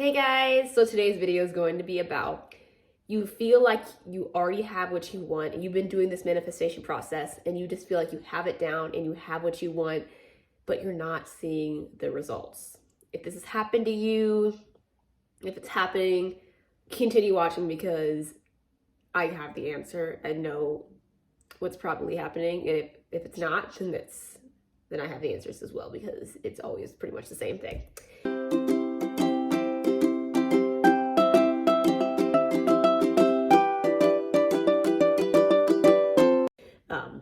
Hey guys, so today's video is going to be about you feel like you already have what you want and you've been doing this manifestation process and you just feel like you have it down and you have what you want, but you're not seeing the results. If this has happened to you, if it's happening, continue watching because I have the answer. I know what's probably happening, and if it's not, then I have the answers as well because it's always pretty much the same thing.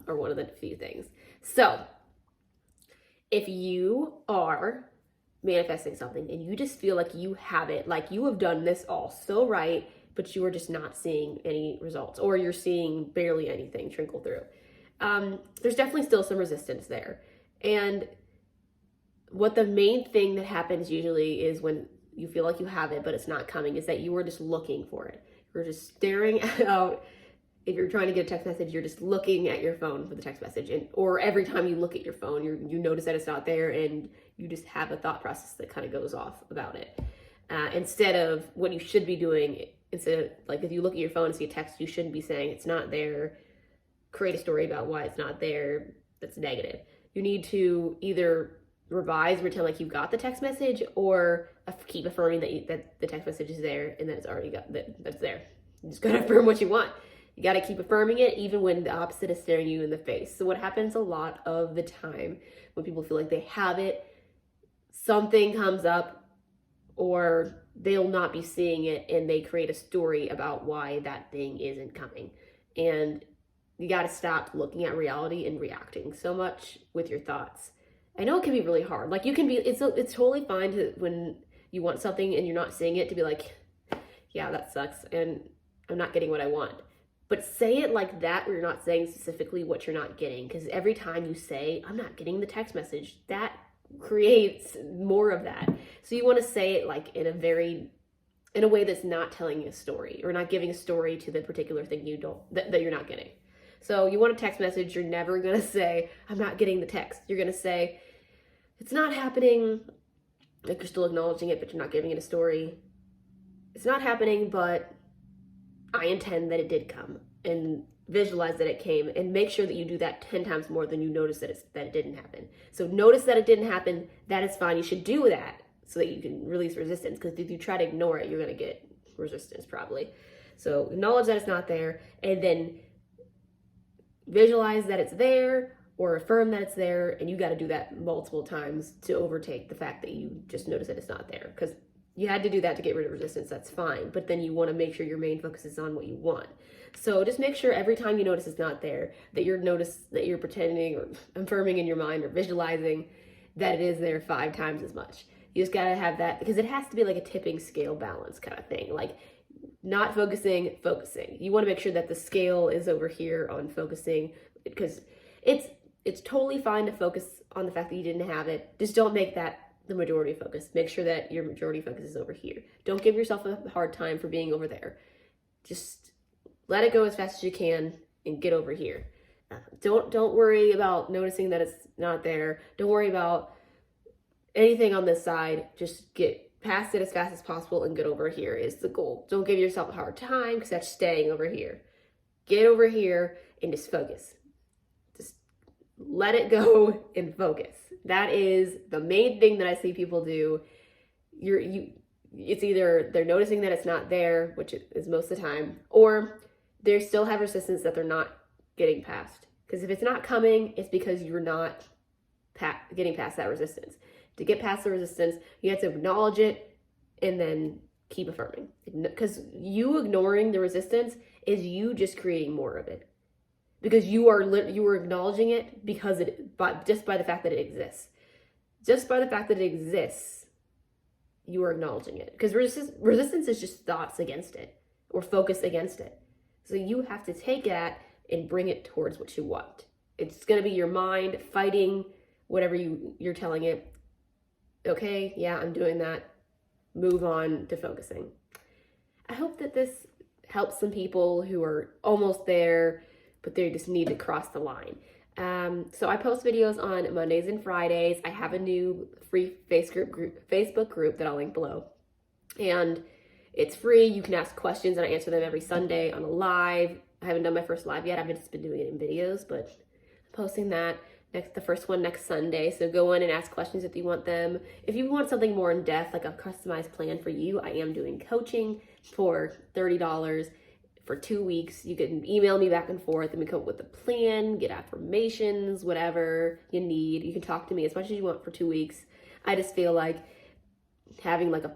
Or one of the few things. So if you are manifesting something and you just feel like you have it, like you have done this all so right, but you are just not seeing any results, or you're seeing barely anything trickle through, there's definitely still some resistance there. And what the main thing that happens usually is when you feel like you have it but it's not coming is that you are just looking for it. You're just staring out. If you're trying to get a text message, you're just looking at your phone for the text message, or every time you look at your phone, you notice that it's not there, and you just have a thought process that kind of goes off about it. Instead of what you should be doing, instead of, like, if you look at your phone and see a text, you shouldn't be saying it's not there, create a story about why it's not there that's negative. You need to either revise, pretend like you got the text message, or keep affirming that the text message is there and that it's already that's there. You just gotta affirm what you want. You got to keep affirming it even when the opposite is staring you in the face. So what happens a lot of the time when people feel like they have it, something comes up or they'll not be seeing it and they create a story about why that thing isn't coming. And you got to stop looking at reality and reacting so much with your thoughts. I know it can be really hard. Like, you can be, it's totally fine to, when you want something and you're not seeing it, to be like, yeah, that sucks and I'm not getting what I want. But say it like that, where you're not saying specifically what you're not getting. Because every time you say, I'm not getting the text message, that creates more of that. So you want to say it like in a way that's not telling you a story, or not giving a story to the particular thing that you're not getting. So you want a text message, you're never going to say, I'm not getting the text. You're going to say, it's not happening. Like, you're still acknowledging it, but you're not giving it a story. It's not happening, but I intend that it did come, and visualize that it came, and make sure that you do that 10 times more than you notice that it didn't happen. So notice that it didn't happen. That is fine. You should do that so that you can release resistance, because if you try to ignore it, you're going to get resistance probably. So acknowledge that it's not there, and then visualize that it's there, or affirm that it's there, and you got to do that multiple times to overtake the fact that you just notice that it's not there, because you had to do that to get rid of resistance. That's fine. But then you want to make sure your main focus is on what you want. So just make sure every time you notice it's not there, that you're pretending or affirming in your mind or visualizing that it is there 5 times as much. You just got to have that, because it has to be like a tipping scale balance kind of thing. Like, not focusing. You want to make sure that the scale is over here on focusing, because it's totally fine to focus on the fact that you didn't have it. Just don't make that the majority focus. Make sure that your majority focus is over here. Don't give yourself a hard time for being over there. Just let it go as fast as you can and get over here. Don't worry about noticing that it's not there. Don't worry about anything on this side. Just get past it as fast as possible and get over here is the goal. Don't give yourself a hard time, because that's staying over here. Get over here and just focus. Just let it go and focus. That is the main thing that I see people do. It's either they're noticing that it's not there, which is most of the time, or they still have resistance that they're not getting past. Because if it's not coming, it's because you're not getting past that resistance. To get past the resistance, you have to acknowledge it and then keep affirming. Because you ignoring the resistance is you just creating more of it. Because you are acknowledging it just by the fact that it exists. Just by the fact that it exists, you are acknowledging it. Because resistance is just thoughts against it, or focus against it. So you have to take that and bring it towards what you want. It's going to be your mind fighting whatever you're telling it. Okay, yeah, I'm doing that. Move on to focusing. I hope that this helps some people who are almost there, but they just need to cross the line. So I post videos on Mondays and Fridays. I have a new free Facebook group that I'll link below. And it's free. You can ask questions and I answer them every Sunday on a live. I haven't done my first live yet. I've just been doing it in videos, but posting that the first one next Sunday. So go in and ask questions if you want them. If you want something more in depth, like a customized plan for you, I am doing coaching for $30 for 2 weeks. You can email me back and forth and we come up with a plan, get affirmations, whatever you need. You can talk to me as much as you want for 2 weeks. I just feel like having like a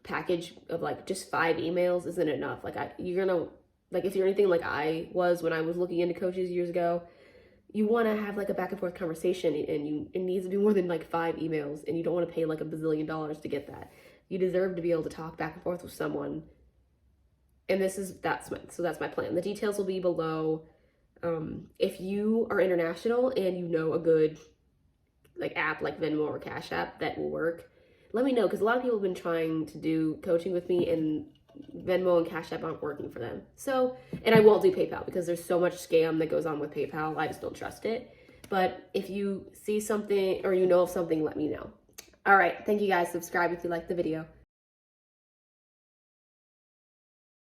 package of like just 5 emails isn't enough. Like you're gonna, like if you're anything like I was when I was looking into coaches years ago, you want to have like a back and forth conversation and it needs to be more than like 5 emails, and you don't want to pay like $1 billion to get that. You deserve to be able to talk back and forth with someone. And that's my plan. The details will be below. If you are international and you know a good like app like Venmo or Cash App that will work, let me know, because a lot of people have been trying to do coaching with me and Venmo and Cash App aren't working for them. So, and I won't do PayPal because there's so much scam that goes on with PayPal. I just don't trust it. But if you see something or you know of something, let me know. All right. Thank you guys. Subscribe if you liked the video.